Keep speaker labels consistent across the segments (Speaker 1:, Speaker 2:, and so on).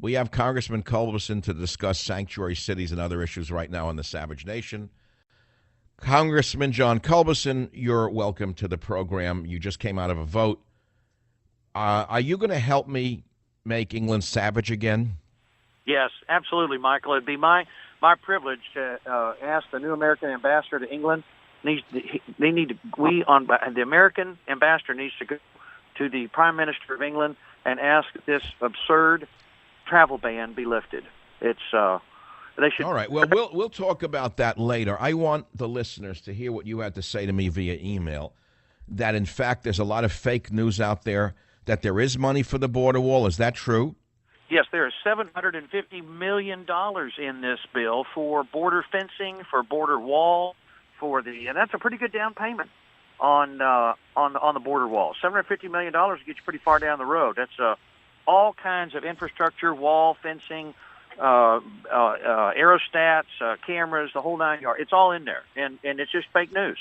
Speaker 1: We have Congressman Culberson to discuss sanctuary cities and other issues right now in the Savage Nation. Congressman John Culberson, you're welcome to the program. You just came out of a vote. Are you going to help me make England savage again?
Speaker 2: Yes, absolutely, Michael. It'd be my privilege to ask the new American ambassador to England. The American ambassador needs to go to the Prime Minister of England and ask this absurd travel ban be lifted. It's they should.
Speaker 1: All right. Well, we'll talk about that later. I want the listeners to hear what you had to say to me via email. That in fact, there's a lot of fake news out there. That there is money for the border wall. Is that true?
Speaker 2: Yes, there is $750 million in this bill for border fencing, for border wall, and that's a pretty good down payment on the border wall. $750 million gets you pretty far down the road. That's all kinds of infrastructure, wall, fencing, aerostats, cameras, the whole nine yards. It's all in there, and it's just fake news.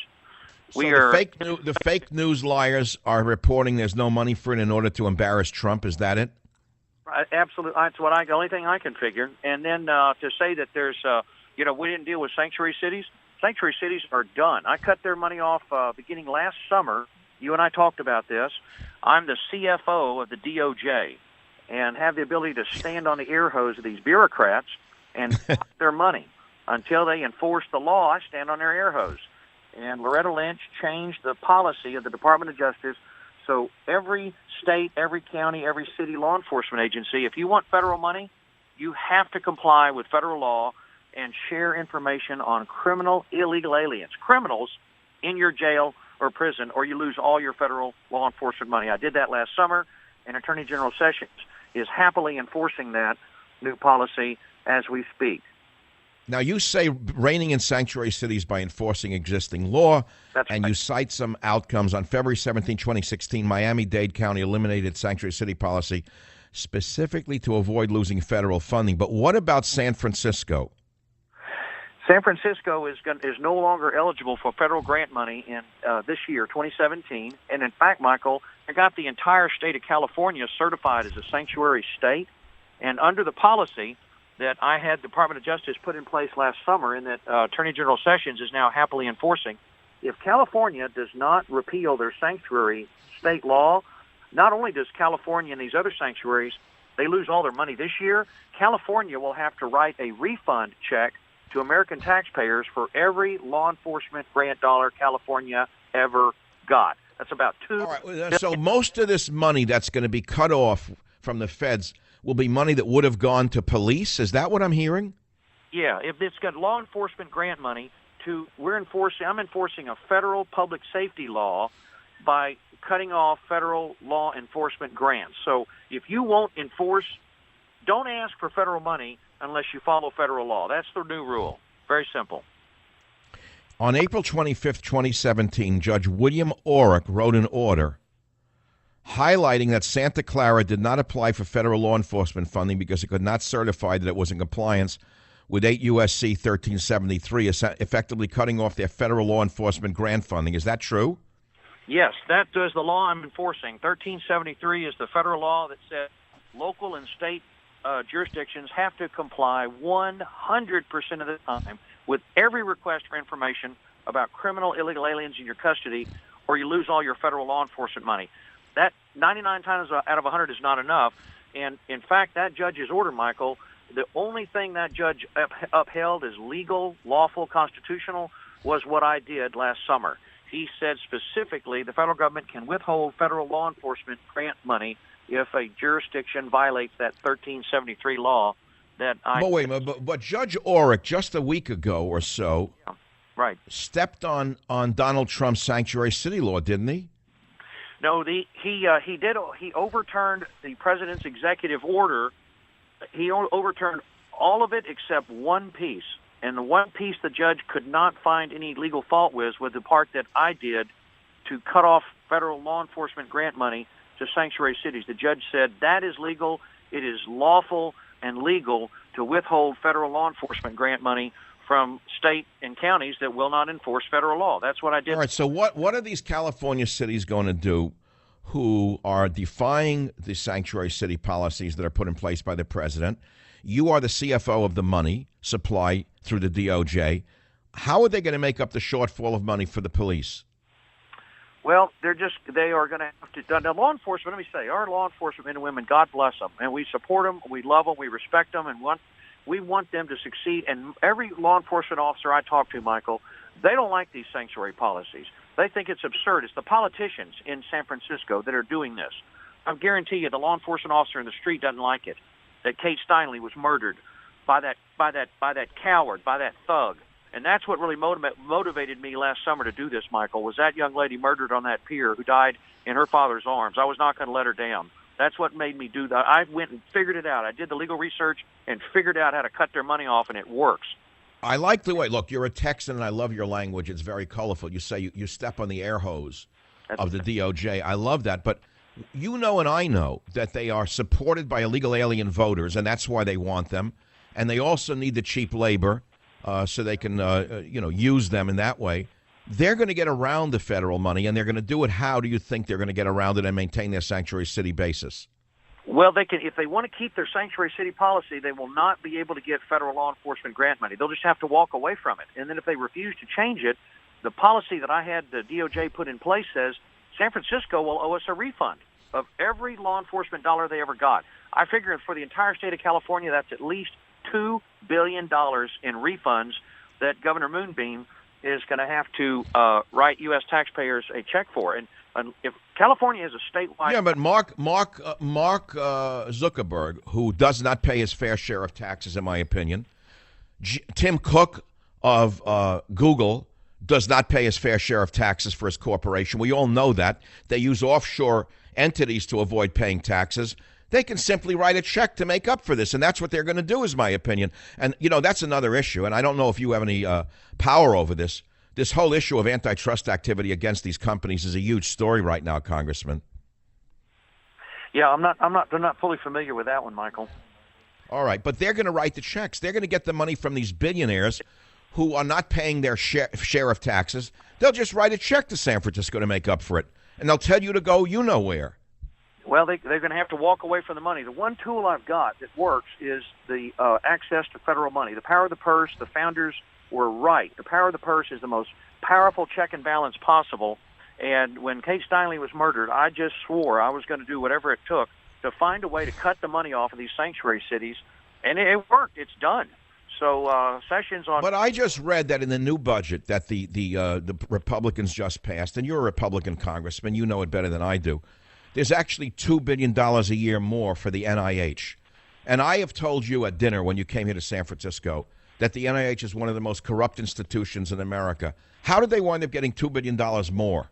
Speaker 1: So the fake news liars are reporting there's no money for it in order to embarrass Trump. Is that it?
Speaker 2: Absolutely. That's the only thing I can figure. And then to say that there's, we didn't deal with sanctuary cities. Sanctuary cities are done. I cut their money off beginning last summer. You and I talked about this. I'm the CFO of the DOJ and have the ability to stand on the air hose of these bureaucrats and block their money until they enforce the law. I stand on their air hose. And Loretta Lynch changed the policy of the Department of Justice. So every state, every county, every city law enforcement agency, if you want federal money, you have to comply with federal law and share information on criminal illegal aliens, criminals in your jail or prison, or you lose all your federal law enforcement money. I did that last summer, and Attorney General Sessions is happily enforcing that new policy as we speak.
Speaker 1: Now, you say reining in sanctuary cities by enforcing existing law, and
Speaker 2: right.
Speaker 1: You cite some outcomes. On February 17, 2016, Miami-Dade County eliminated sanctuary city policy specifically to avoid losing federal funding. But what about San Francisco?
Speaker 2: San Francisco is no longer eligible for federal grant money in this year, 2017. And in fact, Michael, I got the entire state of California certified as a sanctuary state. And under the policy that I had the Department of Justice put in place last summer and that Attorney General Sessions is now happily enforcing, if California does not repeal their sanctuary state law, not only does California and these other sanctuaries, they lose all their money this year, California will have to write a refund check to American taxpayers for every law enforcement grant dollar California ever got. That's about $2
Speaker 1: billion. So most of this money that's going to be cut off from the feds will be money that would have gone to police. Is that what I'm hearing?
Speaker 2: Yeah, if it's got law enforcement grant money, I'm enforcing a federal public safety law by cutting off federal law enforcement grants. So if you won't enforce, don't ask for federal money unless you follow federal law. That's the new rule. Very simple.
Speaker 1: On April 25th, 2017, Judge William Orrick wrote an order highlighting that Santa Clara did not apply for federal law enforcement funding because it could not certify that it was in compliance with 8 U.S.C. 1373, effectively cutting off their federal law enforcement grant funding. Is that true?
Speaker 2: Yes, that is the law I'm enforcing. 1373 is the federal law that says local and state jurisdictions have to comply 100% of the time with every request for information about criminal illegal aliens in your custody, or you lose all your federal law enforcement money. That 99 times out of 100 is not enough. And, in fact, that judge's order, Michael, the only thing that judge upheld as legal, lawful, constitutional was what I did last summer. He said specifically the federal government can withhold federal law enforcement grant money if a jurisdiction violates that 1373 law that I...
Speaker 1: But wait a minute, but Judge Orrick, just a week ago or so,
Speaker 2: right,
Speaker 1: stepped on Donald Trump's sanctuary city law, didn't he?
Speaker 2: No, he did. He overturned the president's executive order. He overturned all of it except one piece, and the one piece the judge could not find any legal fault with was the part that I did to cut off federal law enforcement grant money to sanctuary cities. The judge said that is legal. It is lawful and legal to withhold federal law enforcement grant money from state and counties that will not enforce federal law. That's what I did.
Speaker 1: All right, so what are these California cities going to do who are defying the sanctuary city policies that are put in place by the president. You are the CFO of the money supply through the DOJ. How are they going to make up the shortfall of money for the police?
Speaker 2: Well, they are going to have to. Now, law enforcement, let me say, our law enforcement men and women, God bless them, and we support them, we love them, we respect them, and we want them to succeed. And every law enforcement officer I talk to, Michael, they don't like these sanctuary policies. They think it's absurd. It's the politicians in San Francisco that are doing this. I guarantee you, the law enforcement officer in the street doesn't like it. That Kate Steinle was murdered by that coward, by that thug. And that's what really motivated me last summer to do this, Michael, was that young lady murdered on that pier who died in her father's arms. I was not going to let her down. That's what made me do that. I went and figured it out. I did the legal research and figured out how to cut their money off, and it works.
Speaker 1: I like the way, look, you're a Texan, and I love your language. It's very colorful. You say you step on the air hose of the DOJ. I love that. But you know and I know that they are supported by illegal alien voters, and that's why they want them. And they also need the cheap labor so they can, use them in that way. They're going to get around the federal money, and they're going to do it. How do you think they're going to get around it and maintain their sanctuary city basis?
Speaker 2: Well, they can. If they want to keep their sanctuary city policy, they will not be able to get federal law enforcement grant money. They'll just have to walk away from it. And then if they refuse to change it, the policy that I had the DOJ put in place says San Francisco will owe us a refund of every law enforcement dollar they ever got. I figure for the entire state of California, that's at least $2 billion in refunds that Governor Moonbeam is going to have to write U.S. taxpayers a check for. And if California is a statewide...
Speaker 1: Yeah, but Mark Zuckerberg, who does not pay his fair share of taxes, in my opinion, Tim Cook of Google does not pay his fair share of taxes for his corporation. We all know that. They use offshore entities to avoid paying taxes. They can simply write a check to make up for this, and that's what they're going to do, is my opinion. And, that's another issue, and I don't know if you have any power over this. This whole issue of antitrust activity against these companies is a huge story right now, Congressman.
Speaker 2: Yeah, I'm not fully familiar with that one, Michael.
Speaker 1: All right, but they're going to write the checks. They're going to get the money from these billionaires who are not paying their share of taxes. They'll just write a check to San Francisco to make up for it, and they'll tell you to go where.
Speaker 2: Well, they're going to have to walk away from the money. The one tool I've got that works is the access to federal money. The power of the purse, the founders were right. The power of the purse is the most powerful check and balance possible. And when Kate Steinle was murdered, I just swore I was going to do whatever it took to find a way to cut the money off of these sanctuary cities. And it worked. It's done. So Sessions on...
Speaker 1: But I just read that in the new budget that the Republicans just passed, and you're a Republican congressman, you know it better than I do, there's actually $2 billion a year more for the NIH. And I have told you at dinner when you came here to San Francisco that the NIH is one of the most corrupt institutions in America. How did they wind up getting $2 billion more?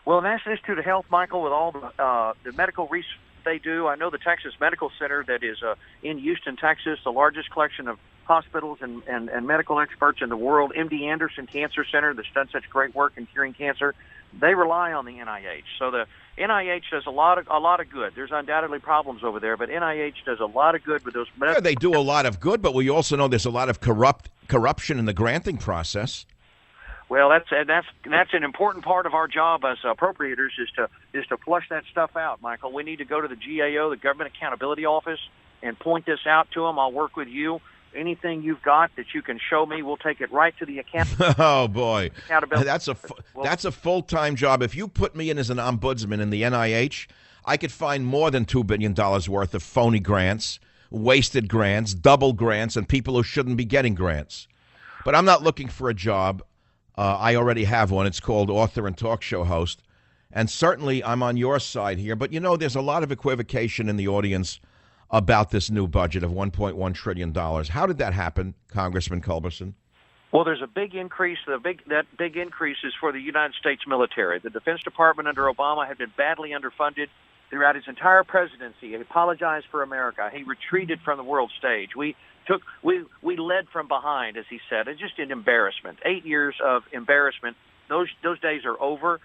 Speaker 2: Well, the National Institute of Health, Michael, with all the medical research they do, I know the Texas Medical Center that is in Houston, Texas, the largest collection of hospitals and medical experts in the world, MD Anderson Cancer Center that's done such great work in curing cancer, they rely on the NIH. So the NIH does a lot of good. There's undoubtedly problems over there, but NIH does a lot of good with those.
Speaker 1: Yeah, they do a lot of good, but we also know there's a lot of corruption in the granting process.
Speaker 2: Well, that's an important part of our job as appropriators is to flush that stuff out, Michael. We need to go to the GAO, the Government Accountability Office, and point this out to them. I'll work with you. Anything you've got that you can show me, we'll take it right to the account.
Speaker 1: Oh boy, that's a full-time job. If you put me in as an ombudsman in the NIH, I could find more than $2 billion worth of phony grants, wasted grants, double grants, and people who shouldn't be getting grants. But I'm not looking for a job. I already have one. It's called author and talk show host. And certainly I'm on your side here. But, there's a lot of equivocation in the audience about this new budget of $1.1 trillion. How did that happen, Congressman Culberson?
Speaker 2: Well, there's a big increase. That big increase is for the United States military. The Defense Department under Obama had been badly underfunded throughout his entire presidency. He apologized for America. He retreated from the world stage. We led from behind, as he said. It's just an embarrassment. 8 years of embarrassment. Those days are over.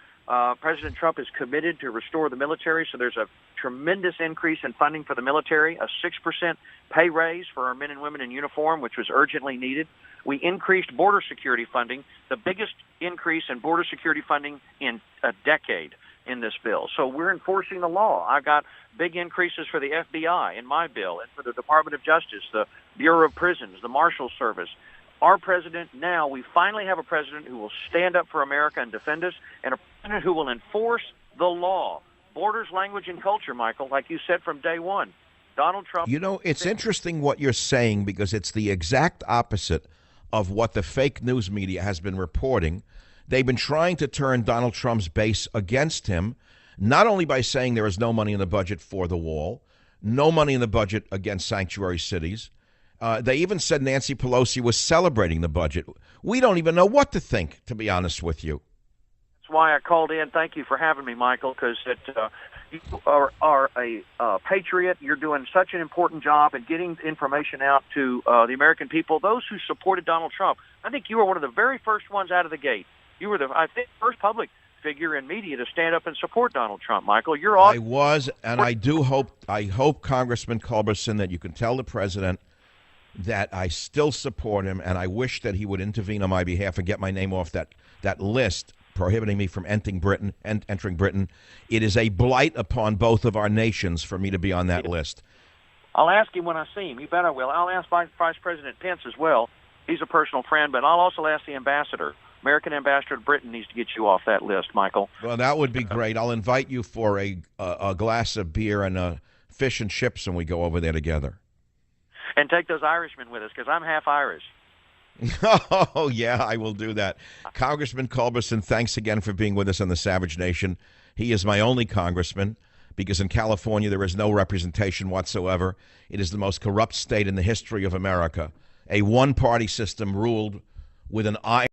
Speaker 2: President Trump is committed to restore the military, so there's a tremendous increase in funding for the military, a 6% pay raise for our men and women in uniform, which was urgently needed. We increased border security funding, the biggest increase in border security funding in a decade. in this bill. So we're enforcing the law. I got big increases for the FBI in my bill and for the Department of Justice, the Bureau of Prisons, the Marshal Service. Our president now, we finally have a president who will stand up for America and defend us, and a president who will enforce the law. Borders, language, and culture, Michael, like you said from day one. Donald Trump.
Speaker 1: You know, it's interesting what you're saying because it's the exact opposite of what the fake news media has been reporting. They've been trying to turn Donald Trump's base against him, not only by saying there is no money in the budget for the wall, no money in the budget against sanctuary cities. They even said Nancy Pelosi was celebrating the budget. We don't even know what to think, to be honest with you.
Speaker 2: That's why I called in. Thank you for having me, Michael, because you are a patriot. You're doing such an important job in getting information out to the American people, those who supported Donald Trump. I think you were one of the very first ones out of the gate. You were I think, first public figure in media to stand up and support Donald Trump, Michael. You're awesome.
Speaker 1: I was, and I hope, Congressman Culberson, that you can tell the president that I still support him, and I wish that he would intervene on my behalf and get my name off that list prohibiting me from entering Britain. It is a blight upon both of our nations for me to be on that list.
Speaker 2: I'll ask him when I see him. You bet I will. I'll ask Vice President Pence as well. He's a personal friend, but I'll also ask the ambassador. American ambassador to Britain needs to get you off that list, Michael.
Speaker 1: Well, that would be great. I'll invite you for a glass of beer and a fish and chips when we go over there together.
Speaker 2: And take those Irishmen with us, because I'm half Irish.
Speaker 1: Oh, yeah, I will do that. Congressman Culberson, thanks again for being with us on the Savage Nation. He is my only congressman because in California there is no representation whatsoever. It is the most corrupt state in the history of America. A one-party system ruled with an iron